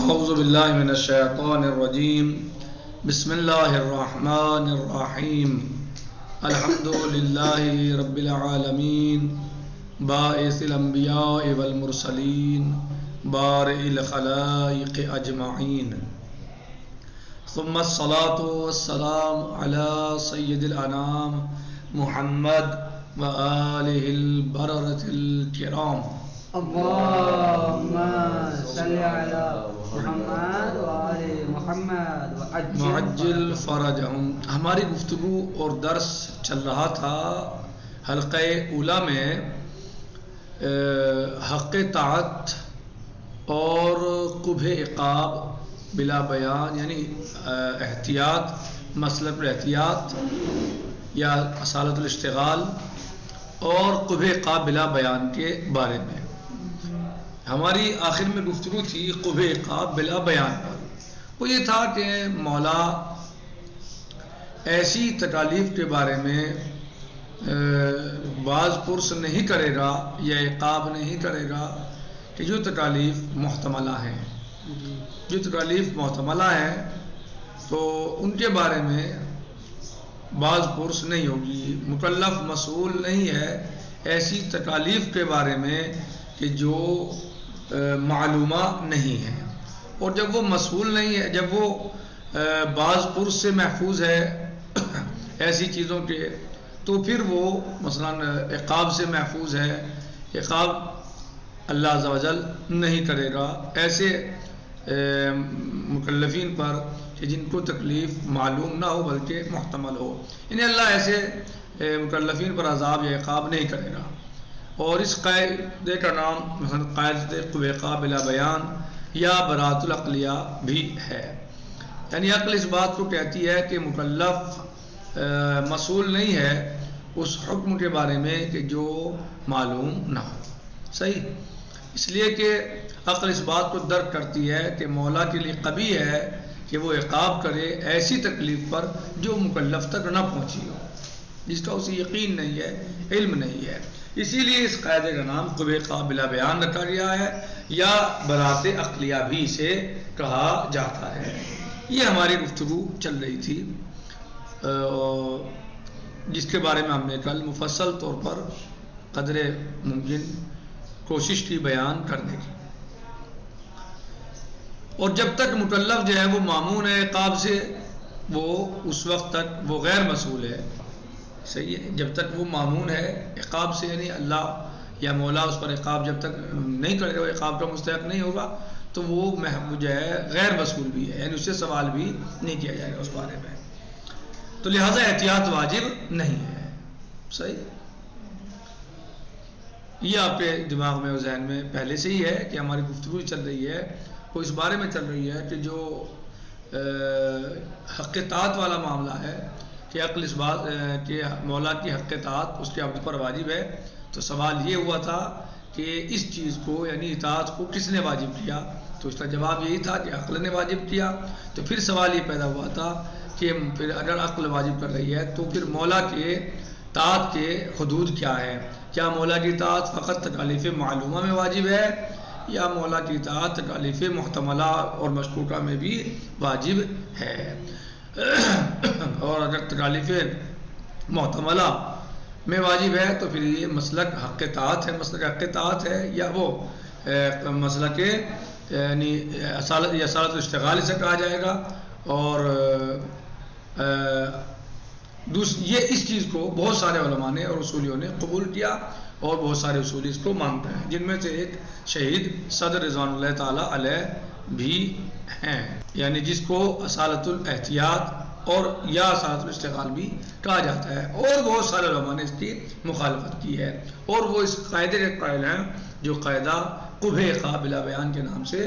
اعوذ باللہ من الشیطان الرجیم بسم اللہ الرحمن الرحیم الحمد للہ رب العالمین باعث الانبیاء والمرسلین بارئ الخلائق اجمعین ثم الصلاة والسلام علی سید الانام محمد وآلہ البررة الکرام اللهم صل على محمد وآل محمد معجل فرجہم۔ ہماری گفتگو اور درس چل رہا تھا حلقہ اولا میں حق طاعت اور قبح عقاب بلا بیان، یعنی احتیاط، مسلک الاحتیاط یا اصالت الاشتغال اور قبح عقاب بلا بیان کے بارے میں۔ ہماری آخر میں گفتگو تھی قبح عقاب بلا بیان پر۔ وہ یہ تھا کہ مولا ایسی تکالیف کے بارے میں بعض پرس نہیں کرے گا یا عقاب نہیں کرے گا کہ جو تکالیف محتملہ ہیں، جو تکالیف محتملہ ہیں تو ان کے بارے میں بعض پرس نہیں ہوگی، مکلف مسئول نہیں ہے ایسی تکالیف کے بارے میں کہ جو معلومہ نہیں ہے، اور جب وہ مسئول نہیں ہے، جب وہ بعض پرس سے محفوظ ہے ایسی چیزوں کے، تو پھر وہ مثلا عقاب سے محفوظ ہے، عقاب اللہ عز و جل نہیں کرے گا ایسے مکلفین پر کہ جن کو تکلیف معلوم نہ ہو بلکہ محتمل ہو، یعنی اللہ ایسے مکلفین پر عذاب یا عقاب نہیں کرے گا۔ اور اس قاعدے کا نام مثلا قاعدہ قبح عقاب بلا بیان یا براءۃ العقلیہ بھی ہے، یعنی عقل اس بات کو کہتی ہے کہ مکلف مسئول نہیں ہے اس حکم کے بارے میں کہ جو معلوم نہ ہو، صحیح، اس لیے کہ عقل اس بات کو درک کرتی ہے کہ مولا کے لیے قبیح ہے کہ وہ عقاب کرے ایسی تکلیف پر جو مکلف تک نہ پہنچی ہو، جس کا اسے یقین نہیں ہے، علم نہیں ہے۔ اسی لیے اس قاعدے کا نام قبح عقاب بلا بیان رکھا گیا ہے یا براءۃ عقلیہ بھی اسے کہا جاتا ہے۔ یہ ہماری گفتگو چل رہی تھی جس کے بارے میں ہم نے کل مفصل طور پر قدر ممکن کوشش کی بیان کرنے کی۔ اور جب تک مکلف جو ہے وہ مامون ہے عقاب سے، وہ اس وقت تک وہ غیر مسئول ہے، صحیح ہے، جب تک وہ مامون ہے عقاب سے، یعنی اللہ یا مولا اس پر عقاب جب تک نہیں کرے گا، عقاب کا مستحق نہیں ہوگا، تو وہ محمود جو ہے غیر مسئول بھی ہے، یعنی اس سے سوال بھی نہیں کیا جائے گا اس بارے میں، تو لہٰذا احتیاط واجب نہیں ہے، صحیح۔ یہ آپ کے دماغ میں اور ذہن میں پہلے سے ہی ہے کہ ہماری گفتگو چل رہی ہے، وہ اس بارے میں چل رہی ہے کہ جو حق طاعت والا معاملہ ہے کہ عقل اس بات کہ مولا کی حق طاعت اس کے عبد پر واجب ہے، تو سوال یہ ہوا تھا کہ اس چیز کو یعنی اطاعت کو کس نے واجب کیا، تو اس کا جواب یہی تھا کہ عقل نے واجب کیا۔ تو پھر سوال یہ پیدا ہوا تھا کہ پھر اگر عقل واجب کر رہی ہے تو پھر مولا کے طاعت کے حدود کیا ہے، کیا مولا کی طاعت فقط تکالیف معلومہ میں واجب ہے یا مولا کی اطاعت تکالیف محتملہ اور مشکوکہ میں بھی واجب ہے؟ اور اگر تکالیف محتملہ میں واجب ہے تو پھر یہ مسلک حق طاعت ہے، مسلک حق طاعت ہے، یا وہ مسلک یعنی اصالت الاشتغال سے کہا جائے گا۔ اور یہ اس چیز کو بہت سارے علماء نے اور اصولیوں نے قبول کیا اور بہت سارے اصولی اس کو مانتے ہیں، جن میں سے ایک شہید صدر رضوان اللہ تعالیٰ علیہ بھی ہیں، یعنی جس کو اصالت الاحتیاط اور یا اصالت الاشتغال بھی کہا جاتا ہے، اور بہت سارے علماء نے اس کی مخالفت کی ہے، اور وہ اس قاعدے کے قائل ہیں جو قاعدہ قبح عقاب بلا بیان کے نام سے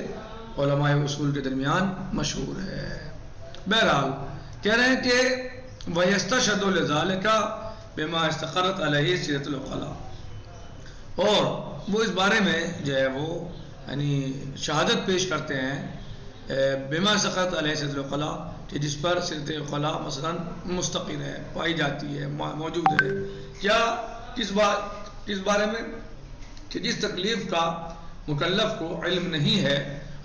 علماء اصول کے درمیان مشہور ہے۔ بہرحال کہہ رہے ہیں کہ وَيَسْتَشْهَدُ لِذَلِكَ بِمَا اسْتَقَرَّتْ عَلَيْهِ سِيرَةُ الْعُقَلَاء، اور وہ اس بارے میں جو ہے وہ یعنی شہادت پیش کرتے ہیں بما سقط علیہ سیرۃ العقلاء کہ جس پر سیرت عقلاء مثلا مستقر ہے، پائی جاتی ہے، موجود ہے، کیا کس بارے میں کہ جس تکلیف کا مکلف کو علم نہیں ہے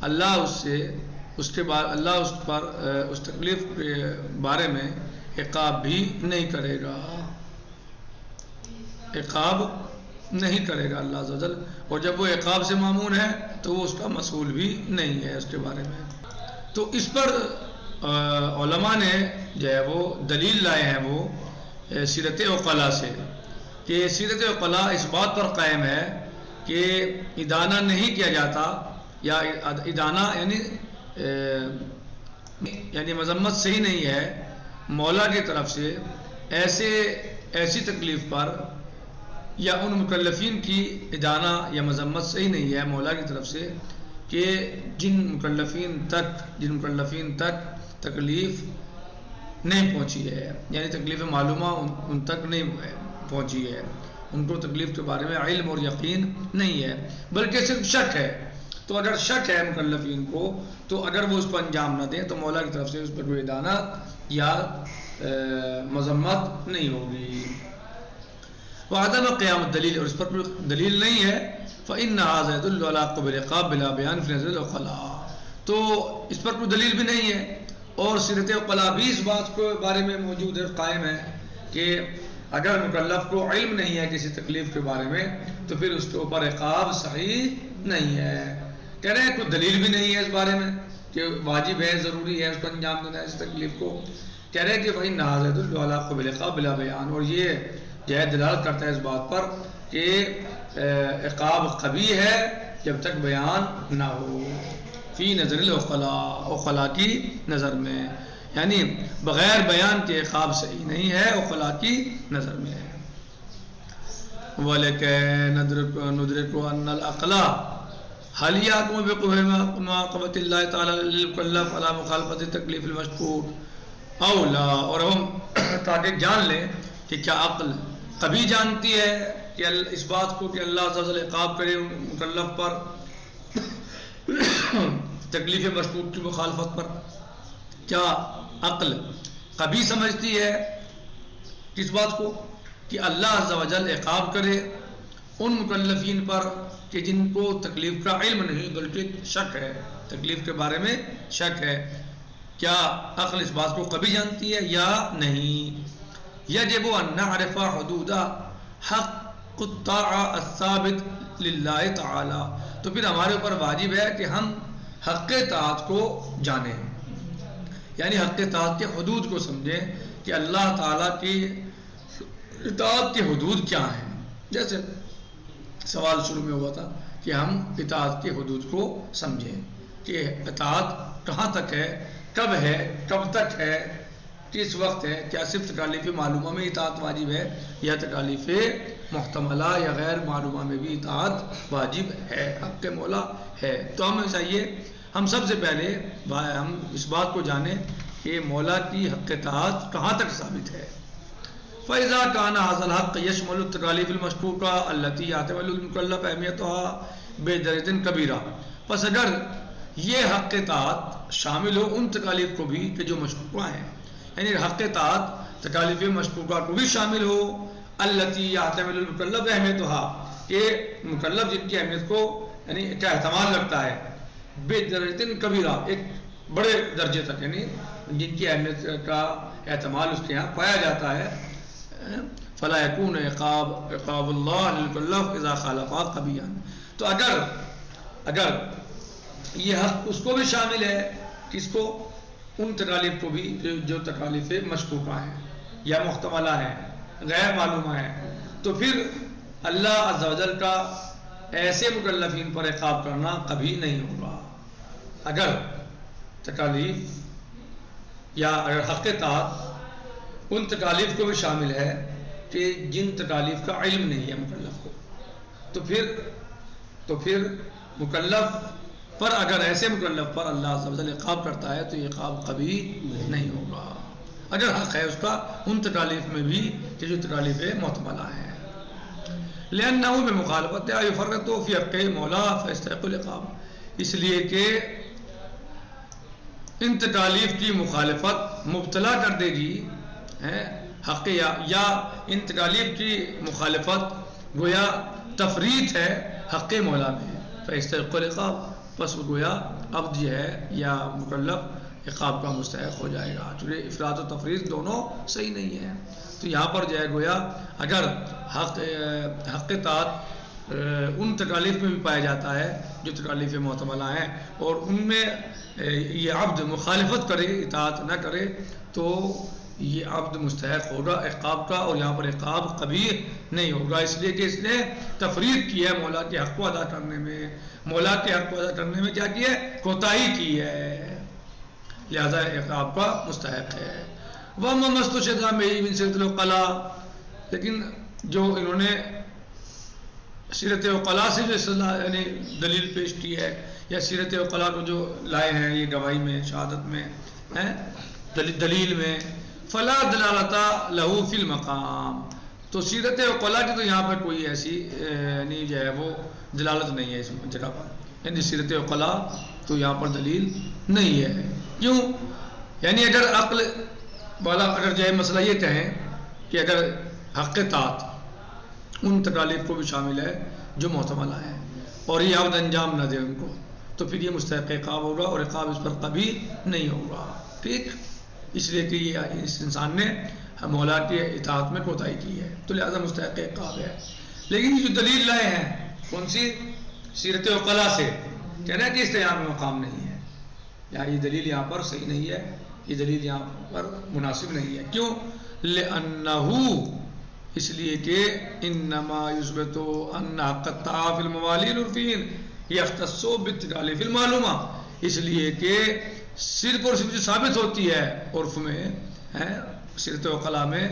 اللہ اس کے بعد اللہ اس پر اس تکلیف کے بارے میں عقاب بھی نہیں کرے گا، عقاب نہیں کرے گا اللہ عز و جل، اور جب وہ عقاب سے مامون ہے تو وہ اس کا مسئول بھی نہیں ہے اس کے بارے میں۔ تو اس پر علماء نے جو ہے وہ دلیل لائے ہیں وہ سیرت عقلاء سے، کہ سیرت عقلاء اس بات پر قائم ہے کہ ادانہ نہیں کیا جاتا، یا ادانہ یعنی مذمت صحیح نہیں ہے مولا کی طرف سے ایسی تکلیف پر، یا ان مکلفین کی ادانہ یا مذمت صحیح نہیں ہے مولا کی طرف سے کہ جن مکلفین تک تکلیف نہیں پہنچی ہے، یعنی تکلیف معلومہ ان تک نہیں پہنچی ہے، ان کو تکلیف کے بارے میں علم اور یقین نہیں ہے، بلکہ صرف شک ہے۔ تو اگر شک ہے مکلفین کو، تو اگر وہ اس پر انجام نہ دیں تو مولا کی طرف سے اس پر کوئی ادانہ یا مذمت نہیں ہوگی۔ وعدم قیام الدلیل، اور اس پر دلیل نہیں ہے، فإن هذا يدل على قبل العقاب بلا بیان فی نظر العقلاء، تو اس پر کوئی دلیل بھی نہیں ہے، اور سیرت عقلاء بھی اس بات کے بارے میں موجود ہے، قائم ہے کہ اگر مکلف کو علم نہیں ہے کسی تکلیف کے بارے میں تو پھر اس کے اوپر عقاب صحیح نہیں ہے۔ کہہ رہے ہیں کوئی دلیل بھی نہیں ہے اس بارے میں کہ واجب ہے، ضروری ہے اس کو انجام دینا اس تکلیف کو۔ کہہ رہے ہیں کہ فإن هذا يدل على قبل العقاب بلا بیان، اور یہ جو ہے دلالت کرتا ہے اس بات پر کہ عقاب قبیح ہے جب تک بیان نہ ہو، فی نظر العقلاء، عقلاء کی نظر میں، یعنی بغیر بیان کے عقاب صحیح نہیں ہے، عقلاء کی نظر میں ہے۔ وَلَكَنْ نُدْرِكُ أَنَّ الْعَقْلَ هل يحكم بمعاقبة الله تعالى للمكلف على مخالفة التكليف المشكور او لا، اور ہم تاکہ جان لیں کہ کیا عقل کبھی جانتی ہے کہ اس بات کو کہ اللہ عز و جل عقاب کرے مکلف پر تکلیف مشکوک کی مخالفت پر؟ کیا عقل کبھی سمجھتی ہے کس بات کو کہ اللہ عز و جل عقاب کرے ان مکلفین پر کہ جن کو تکلیف کا علم نہیں بلکہ شک ہے، تکلیف کے بارے میں شک ہے؟ کیا عقل اس بات کو کبھی جانتی ہے یا نہیں؟ یجب ان نعرف حدود حق الطاعہ الثابت للہ تعالی، تو پھر ہمارے اوپر واجب ہے کہ ہم حق اطاعت کو جانیں، یعنی حق اطاعت کے حدود کو سمجھیں کہ اللہ تعالیٰ کی اطاعت کے حدود کیا ہیں۔ جیسے سوال شروع میں ہوا تھا کہ ہم اطاعت کے حدود کو سمجھیں کہ اطاعت کہاں تک ہے، کب ہے، کب تک ہے، کس وقت ہے، کیا صرف تکالیف معلومہ میں اطاعت واجب ہے یا تکالیف محتملہ یا غیر معلومہ میں بھی اطاعت واجب ہے، حق مولا ہے؟ تو ہمیں چاہیے ہم سب سے پہلے ہم اس بات کو جانیں کہ مولا کی حق اطاعت کہاں تک ثابت ہے۔ فَإِذَا كَانَ هَذَا الْحَقَّ يَشْمَلُ التَّكَالِيفَ الْمَشْكُوكَةَ الَّتِي يَحْتَمِلُ الْمُكَلَّفُ أَهْمِيَتُهَا بِدَرَجَةٍ كَبِيرَةٍ، پس اگر یہ حق اطاعت شامل ہو ان تکالیف کو بھی کہ جو مشکوکہ ہیں، یعنی حق اطاعت تکالیف مشکوکہ کو بھی شامل ہو، الَّتِي يَحْتَمِلُ الْمُكَلَّفُ أَهْمِيَتُهَا، کہ مکلف جن کی اہمیت کو یعنی کا احتمال رکھتا ہے، بِدَرَجَةٍ كَبِيرَةٍ، ایک بڑے درجے تک، یعنی جن کی اہمیت کا احتمال اس کے یہاں پایا جاتا ہے، فلا يكون عقاب اللہ للمکلف اذا خالفا قبیحا، تو اگر یہ حق اس کو بھی شامل ہے، کس کو؟ ان تکالیف کو بھی جو تکالیف مشکوکہ ہیں یا محتملہ ہیں، غیر معلومہ ہیں، تو پھر اللہ عز و جل کا ایسے مکلفین پر عقاب کرنا کبھی نہیں ہوگا۔ اگر تکالیف یا اگر حق اطاعت ان تکالیف کو بھی شامل ہے کہ جن تکالیف کا علم نہیں ہے مکلف کو، تو پھر مکلف پر اگر ایسے مکلف پر اللہ عز و جل عقاب کرتا ہے تو یہ عقاب کبھی نہیں ہوگا، اگر حق ہے اس کا ان تکالیف میں بھی کہ جو تکالیف محتملہ ہیں۔ لأنه بمخالفتها يفرط في حق مولا فيستحق العقاب، اس لیے کہ ان تکالیف کی مخالفت مبتلا کر دے گی حق یا ان تکالیف کی مخالفت گویا تفریط ہے حق مولا میں، فیستحق العقاب، پس وہ گویا عبد جو ہے یا مکلف عقاب کا مستحق ہو جائے گا، چونکہ افراط و تفریط دونوں صحیح نہیں ہے۔ تو یہاں پر جو ہے گویا اگر حق اطاعت ان تکالیف میں بھی پایا جاتا ہے جو تکالیف معتملہ ہیں، اور ان میں یہ عبد مخالفت کرے، اطاعت نہ کرے، تو یہ عبد مستحق ہوگا عقاب کا، اور یہاں پر عقاب قبیح نہیں ہوگا، اس لیے کہ اس نے تفریط کی ہے مولا کے حق کو ادا کرنے میں، مولا کے حق کو ادا کرنے میں کیا کی ہے؟ کوتاہی کی ہے، لہذا عقاب کا مستحق ہے۔ وَأَمَّا مَا اسْتُشْهِدَ بِهِ مِنْ سِيرَةِ الْعُقَلَاءِ، لیکن جو انہوں نے سیرت عقلاء سے جو اصطلاح یعنی دلیل پیش کی ہے، یا سیرت عقلاء کو جو لائے ہیں یہ گواہی میں، شہادت میں، دلیل میں، فلا دلالت لہو فی المقام، تو سیرت عقلاء کی تو یہاں پر کوئی ایسی یعنی جو ہے وہ دلالت نہیں ہے اس جگہ پر، یعنی سیرت عقلاء تو یہاں پر دلیل نہیں ہے۔ کیوں؟ یعنی اگر عقل والا اگر جو ہے مسئلہ یہ کہیں کہ اگر حق اطاعت ان تکالیف کو بھی شامل ہے جو محتملہ ہیں، اور یہ عبد انجام نہ دے ان کو، تو پھر یہ مستحق عقاب ہوگا، اور عقاب اس پر کبھی نہیں ہوگا، ٹھیک؟ اس لیے کہ یہ اس انسان نے مولا کے اطاعت میں کوتاہی کی ہے، تو لہذا مستحق عقاب ہے۔ لیکن یہ جو دلیل لائے ہیں کون سی؟ سیرت عقلاء سے، کہنا ہے کہ استعان میں مقام نہیں ہے، یا یہ دلیل یہاں پر صحیح نہیں ہے، یہ دلیل یہاں پر مناسب نہیں ہے۔ کیوں؟ لِأَنَّهُ، اس لیے کہ انما یثبت ان حق الطاعة فی الموالی العرفین یختص بالتکالیف المعلومہ، اس لیے کہ صرف اور صرف جو ثابت ہوتی ہے عرف میں، سیرت عقلاء میں،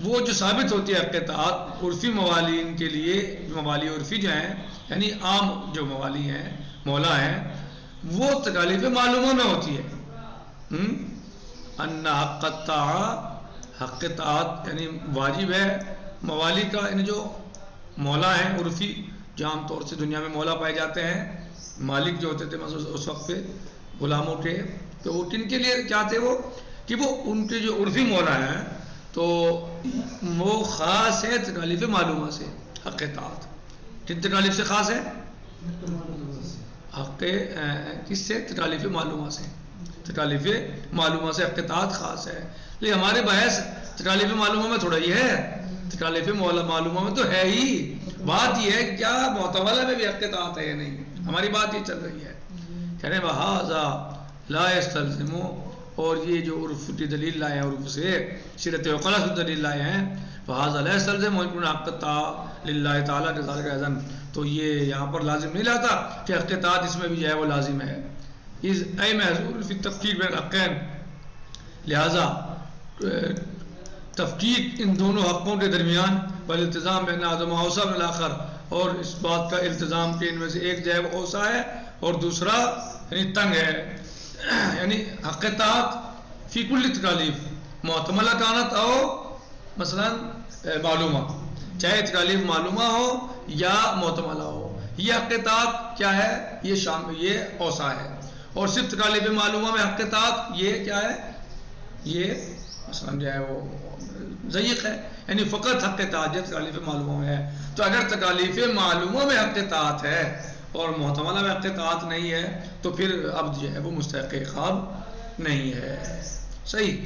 وہ جو ثابت ہوتی ہے حق اطاعت عرفی موالین کے لیے، موالی عرفی جو ہیں یعنی عام جو موالی ہیں، مولا ہیں، وہ تکالیف معلومہ میں ہوتی ہے۔ ان حق الطاعة، حق اطاعت یعنی واجب ہے موالی کا، یعنی جو مولا ہیں عرفی، جو عام طور سے دنیا میں مولا پائے جاتے ہیں، مالک جو ہوتے تھے اس وقت پہ غلاموں کے، تو وہ کن کے لیے چاہتے وہ کہ وہ ان کے جو عرفی مولا ہیں تو وہ خاص ہے تکالیف معلومہ سے۔ حق اطاعت کن تکالیف سے خاص ہے؟ حق کس سے؟ تکالیف معلومہ سے، تکالیف معلومہ سے حق اطاعت خاص ہے۔ لیکن ہمارے بحث تکالیف معلومہ میں تھوڑا یہ ہے، تکالیف معلومہ میں تو ہے ہی، بات یہ ہے کہ کیا معتملہ میں بھی حق اطاعت ہے یا نہیں، ہماری بات یہ چل رہی ہے۔ کہنے وَهَذَا لَا يَسْتَلْزِمُ، اور یہ جو عرف کی دلیل لائے ہیں عرف سے، سیرت عقلاء سے دلیل لائے ہیں، وَهَذَا لَا يَسْتَلْزِمُ يَكُونَ حَقَّ الطَّاعَةِ لِلَّهِ تَعَالَى كَذَلِكَ أَيْضًا، تو یہ یہاں پر لازم نہیں لاتا کہ حق اطاعت اس میں بھی جو ہے وہ لازم ہے۔ اِذْ أَيْ مَحْذُورٌ فِي التَّفْكِيكِ بَيْنَ الْحَقَّيْنِ، لہذا تفکیک ان دونوں حقوں کے درمیان، والالتزام بین احدہما اوسع من الآخر، اور اس بات کا التزام کہ ان میں سے ایک جو ہے وہ اوسع ہے اور دوسرا یعنی تنگ ہے، یعنی حق اطاعت فی کل تکالیف معتملہ کانت او مثلا معلومہ، چاہے تکالیف معلومہ ہو یا معتملہ ہو، یہ حق اطاعت کیا ہے؟ یہ اوسع ہے، اور صرف تکالیف معلومہ میں حق اطاعت یہ کیا ہے؟ یہ مثلا جو ہے وہ ضیق ہے، یعنی فقط حق اطاعت تکالیف معلومہ میں ہے۔ تو اگر تکالیف معلومہ میں حق اطاعت ہے اور محتملہ میں حق اطاعت نہیں ہے تو پھر عبد جو ہے وہ مستحق عقاب نہیں ہے، صحیح۔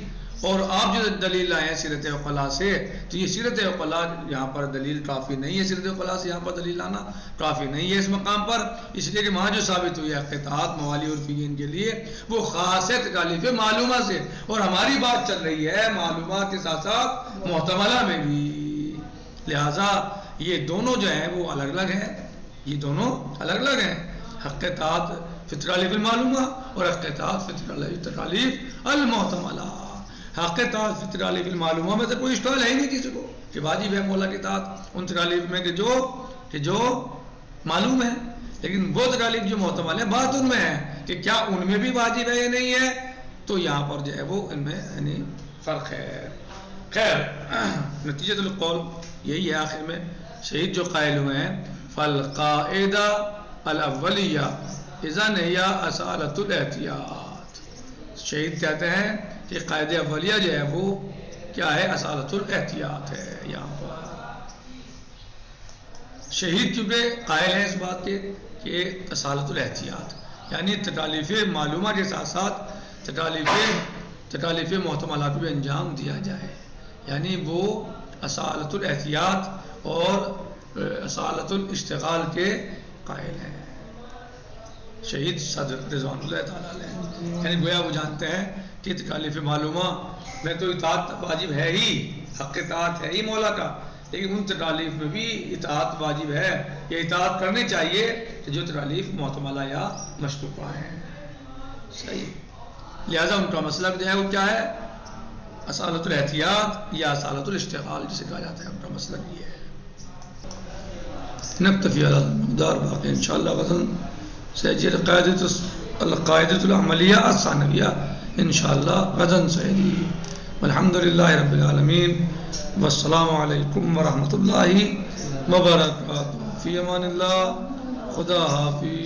اور آپ جو دلیل لائے ہیں سیرت عقلاء سے، تو یہ سیرت عقلاء یہاں پر دلیل کافی نہیں ہے، سیرت عقلاء سے یہاں پر دلیل لانا کافی نہیں ہے اس مقام پر، اس لیے کہ وہاں جو ثابت ہوئی ہے حق اطاعت موالی عرفیین کے لیے وہ خاص ہے تکالیف معلومہ سے، اور ہماری بات چل رہی ہے معلومات کے ساتھ ساتھ محتملہ میں بھی، لہٰذا یہ دونوں جو ہیں وہ الگ الگ ہیں، یہ دونوں الگ الگ ہیں، حق اطاعت فی تکالیف المعلومہ اور حق اطاعت فی تکالیف المحتملہ۔ حق اطاعت فی تکالیف المعلومہ میں سے کوئی اشکال ہے ہی نہیں کسی کو کہ واجب ہے مولا کی اطاعت ان تکالیف میں کہ جو معلوم ہے، لیکن وہ تکالیف جو محتمل ہیں بات ان میں ہے کہ کیا ان میں بھی واجب ہے یا نہیں ہے، تو یہاں پر جو ہے وہ ان میں یعنی فرق ہے۔ خیر، نتیجۃ القول یہی ہے آخر میں شہید جو قائل ہوئے ہیں، فالقاعدہ الاولیہ اذن ہی اصالۃ الاحتیاط، شہید کہتے ہیں کہ قاعدہ اولیہ جو ہے وہ کیا ہے؟ اصالۃ الاحتیاط ہے۔ یہاں پر شہید کیونکہ قائل ہیں اس بات کے کہ اصالۃ الاحتیاط یعنی تکالیف معلومہ کے ساتھ ساتھ تکالیف محتملہ کو بھی انجام دیا جائے، یعنی وہ اصالت الاحتیاط اور اصالت الاشتغال کے قائل ہیں شہید صدر رضوان اللہ تعالیٰ علیہ، یعنی گویا وہ جانتے ہیں کہ تکالیف معلومہ میں تو اطاعت واجب ہے ہی، حق اطاعت ہے ہی مولا کا، لیکن ان تکالیف میں بھی اطاعت واجب ہے، یہ اطاعت کرنی چاہیے جو تکالیف محتملہ یا مشروطہ ہیں، صحیح۔ لہذا ان کا مسلک جو ہے وہ کیا ہے؟ اصالت الاحتیاط یا اصالت الاشتغال جسے کہا جاتا ہے، ان کا مسلک یہ ہے۔ نکتفی علی المقدار، باقی انشاءاللہ غداً سيجري القاعدة العملية الثانوية إن شاء الله غدا سيجري. والحمد لله رب العالمين، والسلام عليكم ورحمة الله وبركاته. في أمان الله، خدا حافظ.